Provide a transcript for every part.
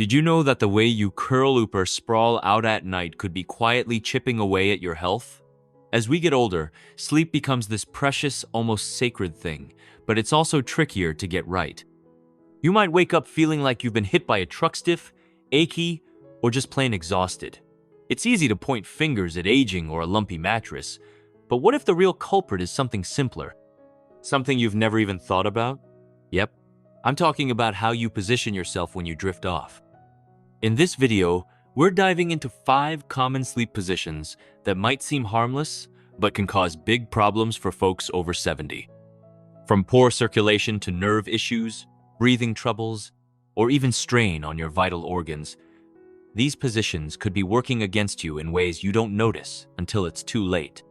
Did you know that the way you curl up or sprawl out at night could be quietly chipping away at your health? As we get older, sleep becomes this precious, almost sacred thing, but it's also trickier to get right. You might wake up feeling like you've been hit by a truck stiff, achy, or just plain exhausted. It's easy to point fingers at aging or a lumpy mattress, but what if the real culprit is something simpler? Something you've never even thought about? Yep, I'm talking about how you position yourself when you drift off. In this video, we're diving into 5 common sleep positions that might seem harmless, but can cause big problems for folks over 70. From poor circulation to nerve issues, breathing troubles, or even strain on your vital organs, these positions could be working against you in ways you don't notice until it's too late.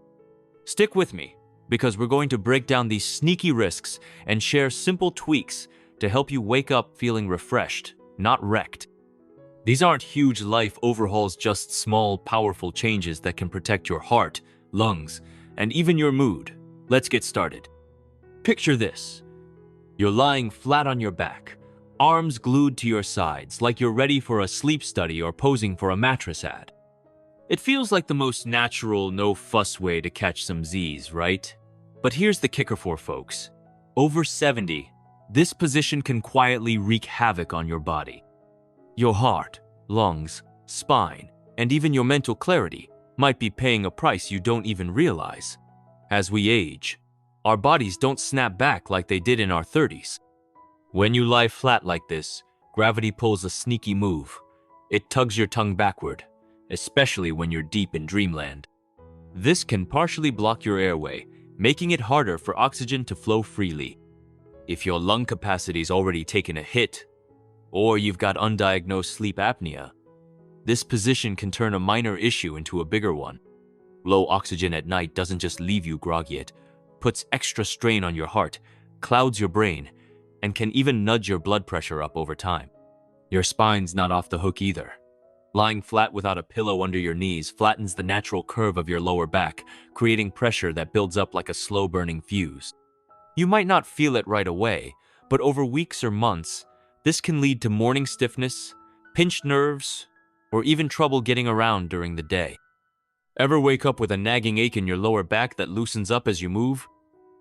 Stick with me, because we're going to break down these sneaky risks and share simple tweaks to help you wake up feeling refreshed, not wrecked. These aren't huge life overhauls, just small, powerful changes that can protect your heart, lungs, and even your mood. Let's get started. Picture this. You're lying flat on your back, arms glued to your sides, like you're ready for a sleep study or posing for a mattress ad. It feels like the most natural, no-fuss way to catch some Z's, right? But here's the kicker for folks. Over 70, this position can quietly wreak havoc on your body. Your heart, lungs, spine, and even your mental clarity might be paying a price you don't even realize. As we age, our bodies don't snap back like they did in our 30s. When you lie flat like this, gravity pulls a sneaky move. It tugs your tongue backward, especially when you're deep in dreamland. This can partially block your airway, making it harder for oxygen to flow freely. If your lung capacity's already taken a hit, or you've got undiagnosed sleep apnea, this position can turn a minor issue into a bigger one. Low oxygen at night doesn't just leave you groggy, it puts extra strain on your heart, clouds your brain, and can even nudge your blood pressure up over time. Your spine's not off the hook either. Lying flat without a pillow under your knees flattens the natural curve of your lower back, creating pressure that builds up like a slow-burning fuse. You might not feel it right away, but over weeks or months, this can lead to morning stiffness, pinched nerves, or even trouble getting around during the day. Ever wake up with a nagging ache in your lower back that loosens up as you move?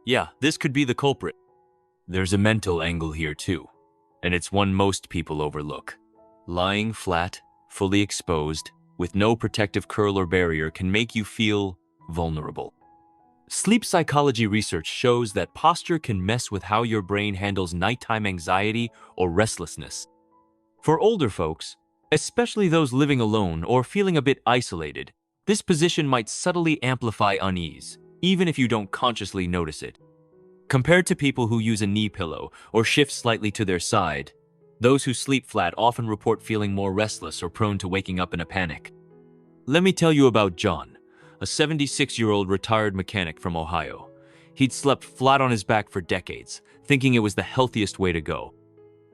Yeah, this could be the culprit. There's a mental angle here too, and it's one most people overlook. Lying flat, fully exposed, with no protective curl or barrier can make you feel vulnerable. Sleep psychology research shows that posture can mess with how your brain handles nighttime anxiety or restlessness. For older folks, especially those living alone or feeling a bit isolated, this position might subtly amplify unease, even if you don't consciously notice it. Compared to people who use a knee pillow or shift slightly to their side, those who sleep flat often report feeling more restless or prone to waking up in a panic. Let me tell you about John, a 76-year-old retired mechanic from Ohio. He'd slept flat on his back for decades, thinking it was the healthiest way to go.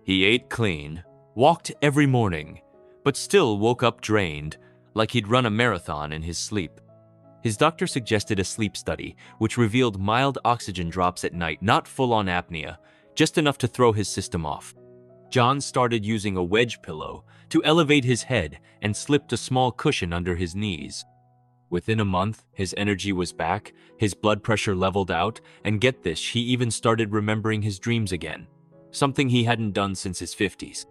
He ate clean, walked every morning, but still woke up drained, like he'd run a marathon in his sleep. His doctor suggested a sleep study, which revealed mild oxygen drops at night, not full-on apnea, just enough to throw his system off. John started using a wedge pillow to elevate his head and slipped a small cushion under his knees. Within a month, his energy was back, his blood pressure leveled out, and get this, he even started remembering his dreams again, something he hadn't done since his 50s.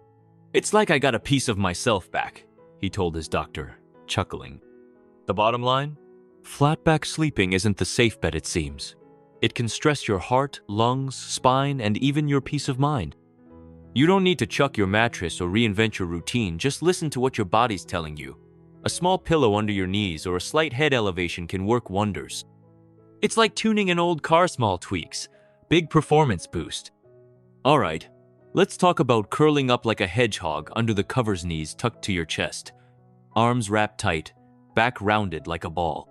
"It's like I got a piece of myself back," he told his doctor, chuckling. The bottom line? Flat back sleeping isn't the safe bet it seems. It can stress your heart, lungs, spine, and even your peace of mind. You don't need to chuck your mattress or reinvent your routine, just listen to what your body's telling you. A small pillow under your knees or a slight head elevation can work wonders. It's like tuning an old car, small tweaks, big performance boost. Alright, let's talk about curling up like a hedgehog under the covers, knees tucked to your chest. Arms wrapped tight, back rounded like a ball.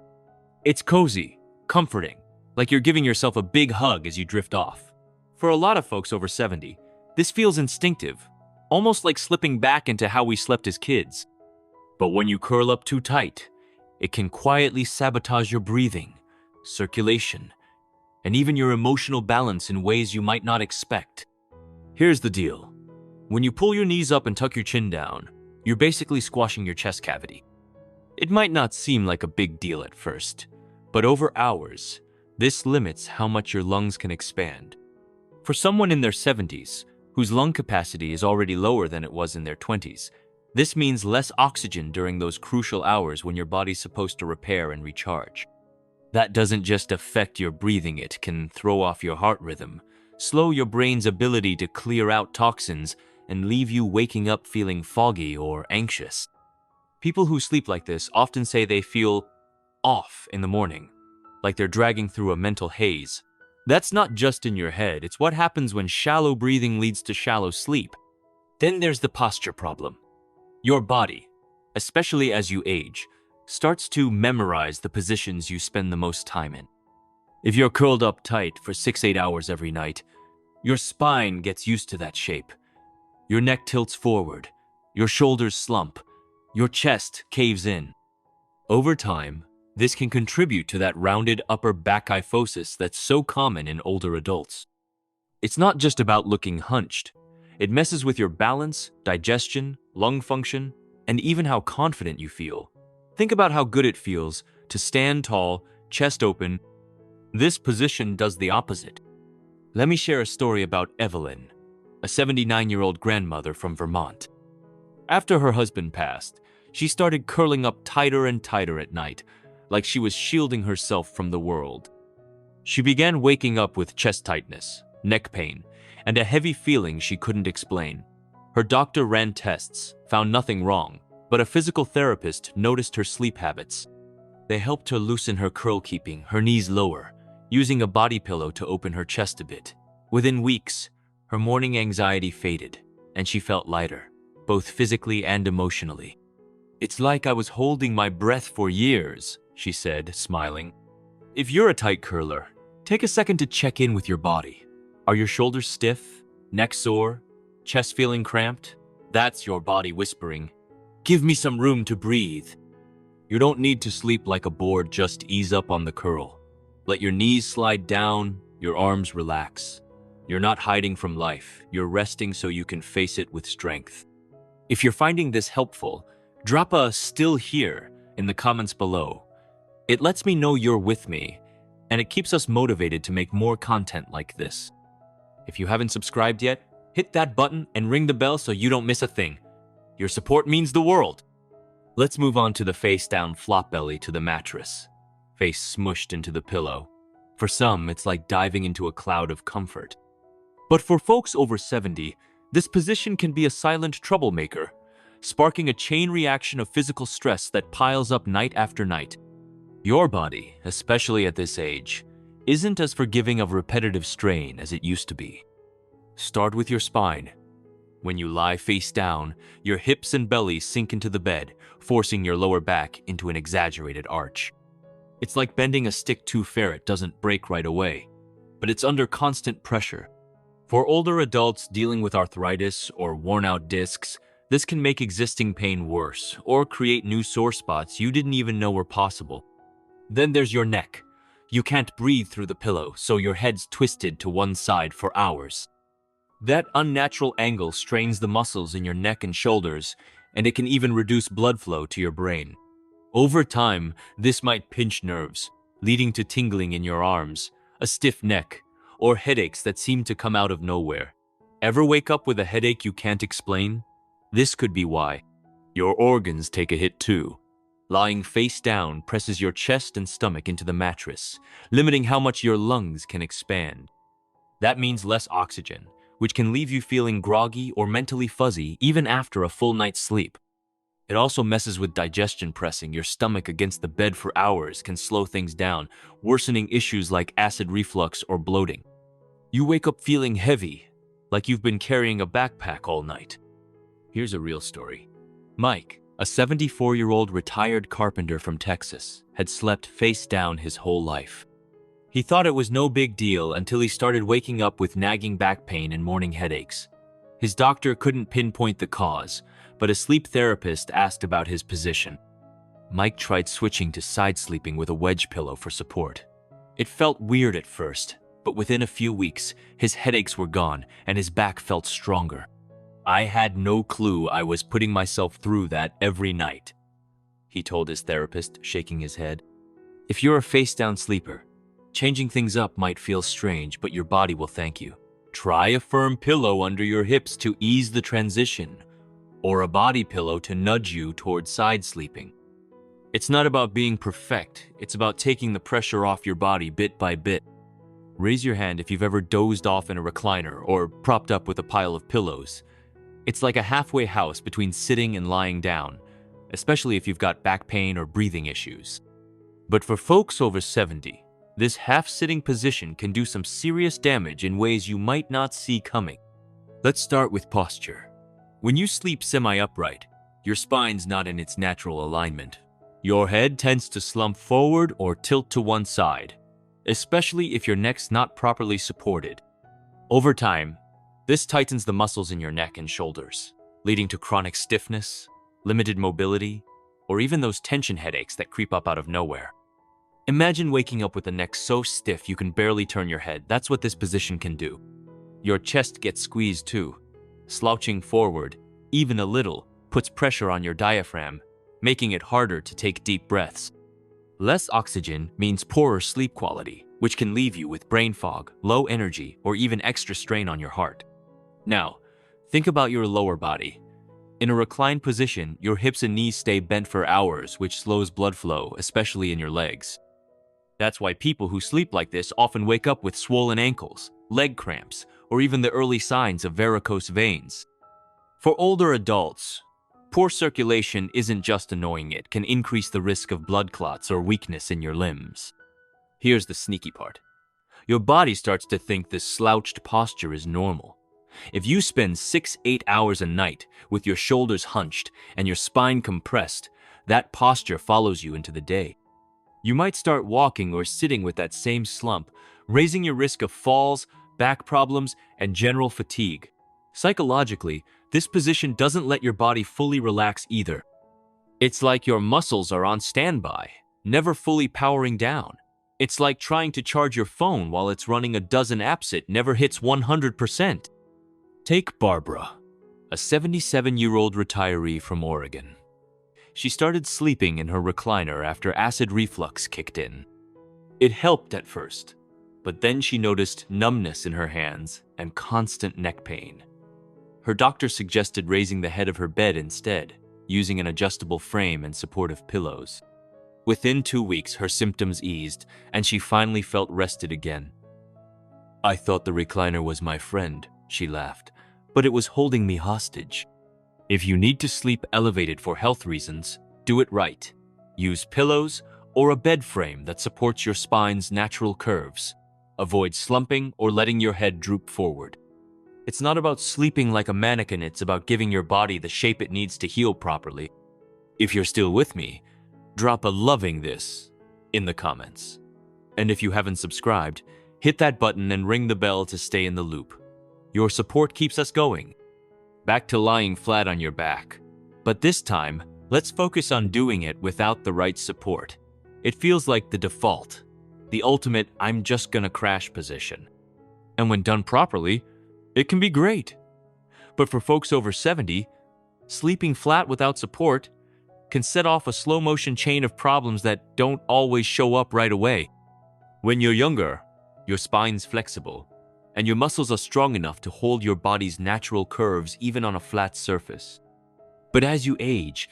It's cozy, comforting, like you're giving yourself a big hug as you drift off. For a lot of folks over 70, this feels instinctive, almost like slipping back into how we slept as kids. But when you curl up too tight, it can quietly sabotage your breathing, circulation, and even your emotional balance in ways you might not expect. Here's the deal. When you pull your knees up and tuck your chin down, You're basically squashing your chest cavity. It might not seem like a big deal at first, but over hours, this limits how much your lungs can expand. For someone in their 70s, whose lung capacity is already lower than it was in their 20s, this means less oxygen during those crucial hours when your body's supposed to repair and recharge. That doesn't just affect your breathing, it can throw off your heart rhythm, slow your brain's ability to clear out toxins, and leave you waking up feeling foggy or anxious. People who sleep like this often say they feel off in the morning, like they're dragging through a mental haze. That's not just in your head, it's what happens when shallow breathing leads to shallow sleep. Then there's the posture problem. Your body, especially as you age, starts to memorize the positions you spend the most time in. If you're curled up tight for 6-8 hours every night, your spine gets used to that shape. Your neck tilts forward, your shoulders slump, your chest caves in. Over time, this can contribute to that rounded upper back kyphosis that's so common in older adults. It's not just about looking hunched. It messes with your balance, digestion, lung function, and even how confident you feel. Think about how good it feels to stand tall, chest open. This position does the opposite. Let me share a story about Evelyn, a 79-year-old grandmother from Vermont. After her husband passed, she started curling up tighter and tighter at night, like she was shielding herself from the world. She began waking up with chest tightness, neck pain, and a heavy feeling she couldn't explain. Her doctor ran tests, found nothing wrong, but a physical therapist noticed her sleep habits. They helped her loosen her curl, keeping her knees lower, using a body pillow to open her chest a bit. Within weeks, her morning anxiety faded, and she felt lighter, both physically and emotionally. "It's like I was holding my breath for years," she said, smiling. If you're a tight curler, take a second to check in with your body. Are your shoulders stiff, neck sore, chest feeling cramped? That's your body whispering, "Give me some room to breathe." You don't need to sleep like a board, just ease up on the curl. Let your knees slide down, your arms relax. You're not hiding from life, you're resting so you can face it with strength. If you're finding this helpful, drop a "still here" in the comments below. It lets me know you're with me, and it keeps us motivated to make more content like this. If you haven't subscribed yet, hit that button and ring the bell so you don't miss a thing. Your support means the world. Let's move on to the face-down flop belly to the mattress, face smushed into the pillow. For some, it's like diving into a cloud of comfort. But for folks over 70, this position can be a silent troublemaker, sparking a chain reaction of physical stress that piles up night after night. Your body, especially at this age, isn't as forgiving of repetitive strain as it used to be. Start with your spine. When you lie face down, your hips and belly sink into the bed, forcing your lower back into an exaggerated arch. It's like bending a stick too fair, it doesn't break right away, but it's under constant pressure. For older adults dealing with arthritis or worn-out discs, this can make existing pain worse or create new sore spots you didn't even know were possible. Then there's your neck. You can't breathe through the pillow, so your head's twisted to one side for hours. That unnatural angle strains the muscles in your neck and shoulders, and it can even reduce blood flow to your brain. Over time, this might pinch nerves, leading to tingling in your arms, a stiff neck, or headaches that seem to come out of nowhere. Ever wake up with a headache you can't explain? This could be why. Your organs take a hit too. Lying face down presses your chest and stomach into the mattress, limiting how much your lungs can expand. That means less oxygen, which can leave you feeling groggy or mentally fuzzy even after a full night's sleep. It also messes with digestion. Pressing your stomach against the bed for hours can slow things down, worsening issues like acid reflux or bloating. You wake up feeling heavy, like you've been carrying a backpack all night. Here's a real story. Mike, a 74-year-old retired carpenter from Texas, had slept face down his whole life. He thought it was no big deal until he started waking up with nagging back pain and morning headaches. His doctor couldn't pinpoint the cause, but a sleep therapist asked about his position. Mike tried switching to side sleeping with a wedge pillow for support. It felt weird at first, but within a few weeks, his headaches were gone and his back felt stronger. I had no clue I was putting myself through that every night, he told his therapist, shaking his head. If you're a face-down sleeper, changing things up might feel strange, but your body will thank you. Try a firm pillow under your hips to ease the transition, or a body pillow to nudge you towards side sleeping. It's not about being perfect, it's about taking the pressure off your body bit by bit. Raise your hand if you've ever dozed off in a recliner or propped up with a pile of pillows. It's like a halfway house between sitting and lying down, especially if you've got back pain or breathing issues. But for folks over 70, this half-sitting position can do some serious damage in ways you might not see coming. Let's start with posture. When you sleep semi-upright, your spine's not in its natural alignment. Your head tends to slump forward or tilt to one side, especially if your neck's not properly supported. Over time, this tightens the muscles in your neck and shoulders, leading to chronic stiffness, limited mobility, or even those tension headaches that creep up out of nowhere. Imagine waking up with a neck so stiff you can barely turn your head. That's what this position can do. Your chest gets squeezed too. Slouching forward, even a little, puts pressure on your diaphragm, making it harder to take deep breaths. Less oxygen means poorer sleep quality, which can leave you with brain fog, low energy, or even extra strain on your heart. Now, think about your lower body. In a reclined position, your hips and knees stay bent for hours, which slows blood flow, especially in your legs. That's why people who sleep like this often wake up with swollen ankles, leg cramps, or even the early signs of varicose veins. For older adults, poor circulation isn't just annoying, it can increase the risk of blood clots or weakness in your limbs. Here's the sneaky part. Your body starts to think this slouched posture is normal. If you spend 6-8 hours a night with your shoulders hunched and your spine compressed, that posture follows you into the day. You might start walking or sitting with that same slump, raising your risk of falls, back problems, and general fatigue. Psychologically, this position doesn't let your body fully relax either. It's like your muscles are on standby, never fully powering down. It's like trying to charge your phone while it's running a dozen apps. It never hits 100%. Take Barbara, a 77-year-old retiree from Oregon. She started sleeping in her recliner after acid reflux kicked in. It helped at first, but then she noticed numbness in her hands and constant neck pain. Her doctor suggested raising the head of her bed instead, using an adjustable frame and supportive pillows. Within 2 weeks, her symptoms eased, and she finally felt rested again. "I thought the recliner was my friend," she laughed, "but it was holding me hostage." If you need to sleep elevated for health reasons, do it right. Use pillows or a bed frame that supports your spine's natural curves. Avoid slumping or letting your head droop forward. It's not about sleeping like a mannequin, it's about giving your body the shape it needs to heal properly. If you're still with me, drop a "loving this" in the comments. And if you haven't subscribed, hit that button and ring the bell to stay in the loop. Your support keeps us going. Back to lying flat on your back. But this time, let's focus on doing it without the right support. It feels like the default, the ultimate "I'm just gonna crash" position. And when done properly, it can be great. But for folks over 70, sleeping flat without support can set off a slow-motion chain of problems that don't always show up right away. When you're younger, your spine's flexible, and your muscles are strong enough to hold your body's natural curves even on a flat surface. But as you age,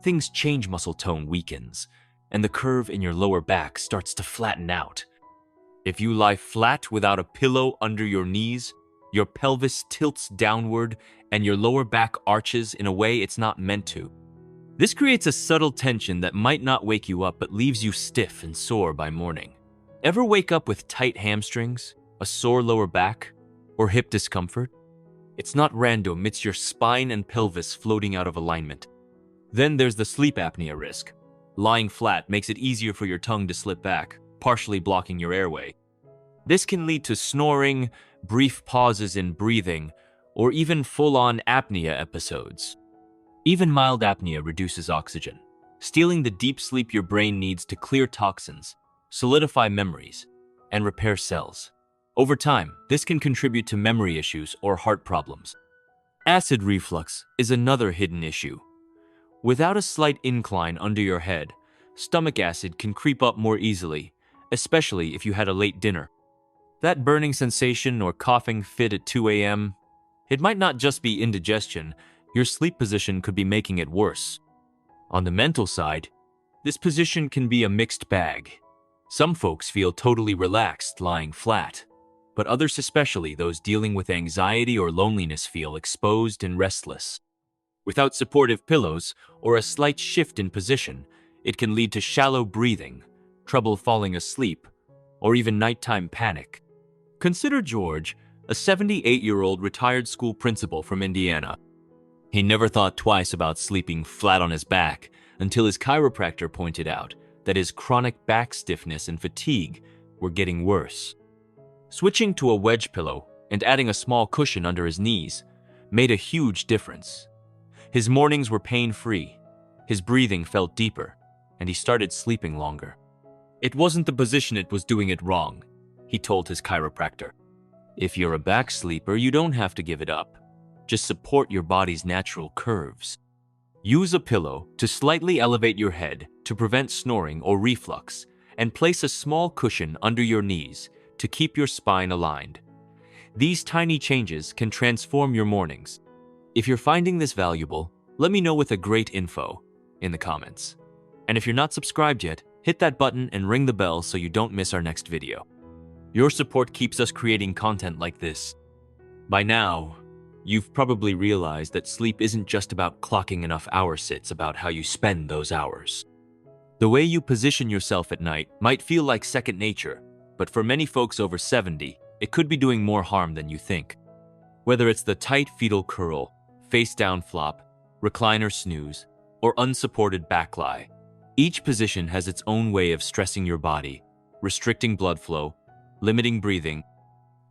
things change, muscle tone weakens, and the curve in your lower back starts to flatten out. If you lie flat without a pillow under your knees, your pelvis tilts downward and your lower back arches in a way it's not meant to. This creates a subtle tension that might not wake you up but leaves you stiff and sore by morning. Ever wake up with tight hamstrings, a sore lower back, or hip discomfort? It's not random, it's your spine and pelvis floating out of alignment. Then there's the sleep apnea risk. Lying flat makes it easier for your tongue to slip back, partially blocking your airway. This can lead to snoring, brief pauses in breathing, or even full-on apnea episodes. Even mild apnea reduces oxygen, stealing the deep sleep your brain needs to clear toxins, solidify memories, and repair cells. Over time, this can contribute to memory issues or heart problems. Acid reflux is another hidden issue. Without a slight incline under your head, stomach acid can creep up more easily, especially if you had a late dinner. That burning sensation or coughing fit at 2 a.m., it might not just be indigestion, your sleep position could be making it worse. On the mental side, this position can be a mixed bag. Some folks feel totally relaxed lying flat, but others, especially those dealing with anxiety or loneliness, feel exposed and restless. Without supportive pillows or a slight shift in position, it can lead to shallow breathing, trouble falling asleep, or even nighttime panic. Consider George, a 78-year-old retired school principal from Indiana. He never thought twice about sleeping flat on his back until his chiropractor pointed out that his chronic back stiffness and fatigue were getting worse. Switching to a wedge pillow and adding a small cushion under his knees made a huge difference. His mornings were pain-free, his breathing felt deeper, and he started sleeping longer. It wasn't the position it was doing it wrong, he told his chiropractor. If you're a back sleeper, you don't have to give it up. Just support your body's natural curves. Use a pillow to slightly elevate your head to prevent snoring or reflux, and place a small cushion under your knees to keep your spine aligned. These tiny changes can transform your mornings. If you're finding this valuable, let me know with a great info in the comments. And if you're not subscribed yet, hit that button and ring the bell so you don't miss our next video. Your support keeps us creating content like this. By now, you've probably realized that sleep isn't just about clocking enough hours, it's about how you spend those hours. The way you position yourself at night might feel like second nature, but for many folks over 70, it could be doing more harm than you think. Whether it's the tight fetal curl, face-down flop, recliner snooze, or unsupported back lie, each position has its own way of stressing your body, restricting blood flow, limiting breathing,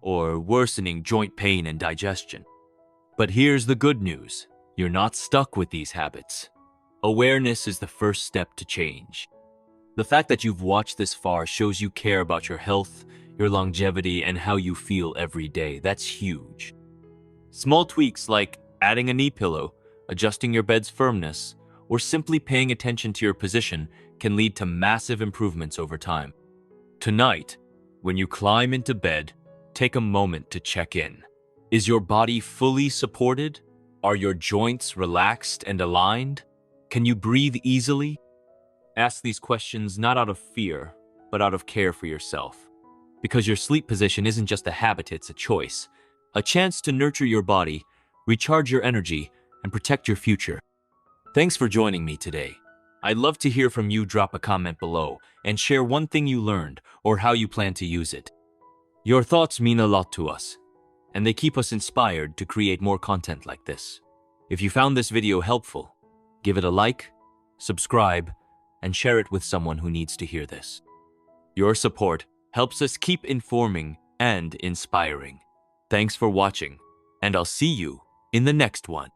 or worsening joint pain and digestion. But here's the good news. You're not stuck with these habits. Awareness is the first step to change. The fact that you've watched this far shows you care about your health, your longevity, and how you feel every day. That's huge. Small tweaks like adding a knee pillow, adjusting your bed's firmness, or simply paying attention to your position can lead to massive improvements over time. Tonight, when you climb into bed, take a moment to check in. Is your body fully supported? Are your joints relaxed and aligned? Can you breathe easily? Ask these questions not out of fear, but out of care for yourself. Because your sleep position isn't just a habit, it's a choice. A chance to nurture your body, recharge your energy, and protect your future. Thanks for joining me today. I'd love to hear from you. Drop a comment below and share one thing you learned or how you plan to use it. Your thoughts mean a lot to us, and they keep us inspired to create more content like this. If you found this video helpful, give it a like, subscribe, and share it with someone who needs to hear this. Your support helps us keep informing and inspiring. Thanks for watching, and I'll see you in the next one.